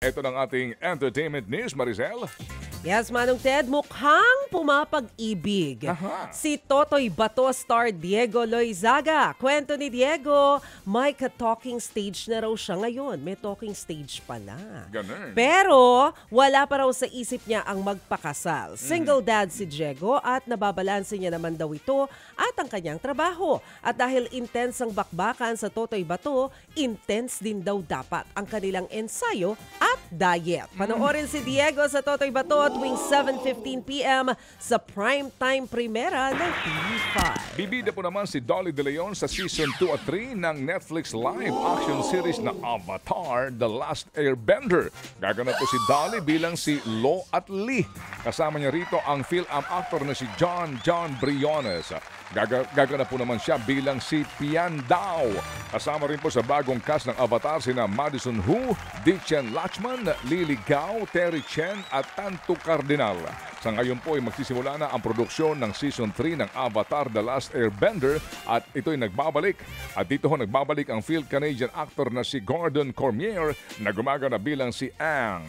Ito ng ating entertainment news, Maricel. Yes, Manong Ted, mukhang pumapag-ibig. Aha. Si Totoy Bato star Diego Loizaga. Kwento ni Diego, may ka-talking stage na raw siya ngayon. May talking stage pala. Ganun. Pero wala pa raw sa isip niya ang magpakasal. Single dad si Diego at nababalanse niya naman daw ito at ang kanyang trabaho. At dahil intense ang bakbakan sa Totoy Bato, intense din daw dapat ang kanilang ensayo at diet. Panoorin si Diego sa Totoy Bato tuwing 7:15 p.m. sa primetime primera ng TV5. Bibida po naman si Dolly De Leon sa Season 2 at 3 ng Netflix live action series na Avatar: The Last Airbender. Gaganap po si Dolly bilang si Lo at Lee. Kasama niya rito ang film actor na si John Briones. Gaganap po naman siya bilang si Pian Dao. Kasama rin po sa bagong cast ng Avatar sina Madison Hu, Dichen Lachman, Lily Gao, Terry Chen at Tanto Cardinal. Sa ngayon po ay magsisimula na ang produksyon ng Season 3 ng Avatar: The Last Airbender at ito'y nagbabalik. At dito nagbabalik ang Phil-Canadian actor na si Gordon Cormier na gumaganap bilang si Aang.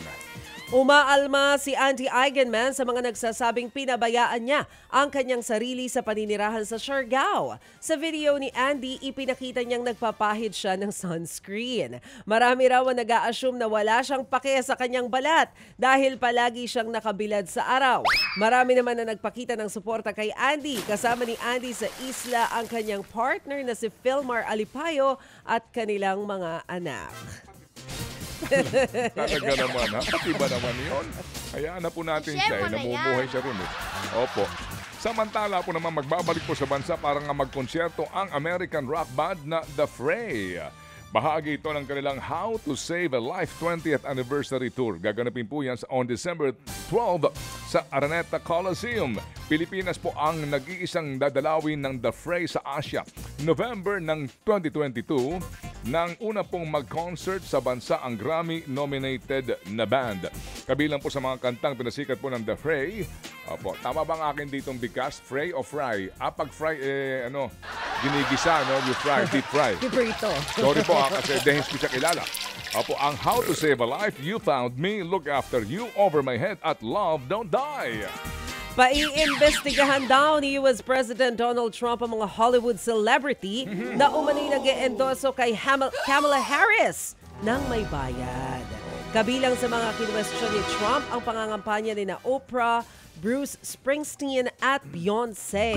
Umaalma si Andy Eigenman sa mga nagsasabing pinabayaan niya ang kanyang sarili sa paninirahan sa Siargao. Sa video ni Andy, ipinakita niyang nagpapahid siya ng sunscreen. Marami raw ang nag-a-assume na wala siyang pake sa kanyang balat dahil palagi siyang nakabilad sa araw. Marami naman na nagpakita ng suporta kay Andy. Kasama ni Andy sa isla ang kanyang partner na si Philmar Alipayo at kanilang mga anak. Talaga naman, ha? Pati ba naman yun? Hayaan na po natin siya. Namumuhay siya rin. Opo. Samantala po naman magbabalik po sa bansa para nga magkonsyerto ang American rock band na The Fray. Bahagi ito ng kanilang How to Save a Life 20th Anniversary Tour. Gaganapin po yan on December 12 sa Araneta Coliseum. Pilipinas po ang nag-iisang dadalawin ng The Fray sa Asia. November ng 2022, nang una pong mag-concert sa bansa ang Grammy-nominated na band. Kabilang po sa mga kantang pinasikat po ng The Fray. Opo, tama ba ang akin ditong bigas? Fray o fry? Pag fry, ginigisa, no? You fry, deep fry. Piprito. Sorry po, kasi dahil ko siya kilala. Opo, ang How to Save a Life, You Found Me, Look After You, Over My Head, at Love Don't Die. Paiimbestigahan daw ni US President Donald Trump ang mga Hollywood celebrity na umano'y nag-e-endoso kay Kamala Harris ng may bayad. Kabilang sa mga kinwestiyon ni Trump ang pangangampanya ni na Oprah, Bruce Springsteen at Beyonce.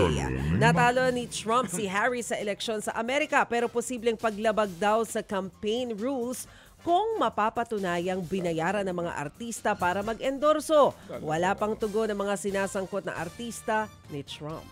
Natalo ni Trump si Harris sa eleksyon sa Amerika pero posibleng paglabag daw sa campaign rules kung mapapatunayang binayaran ng mga artista para mag-endorso. Wala pang tugon ng mga sinasangkot na artista ni Trump.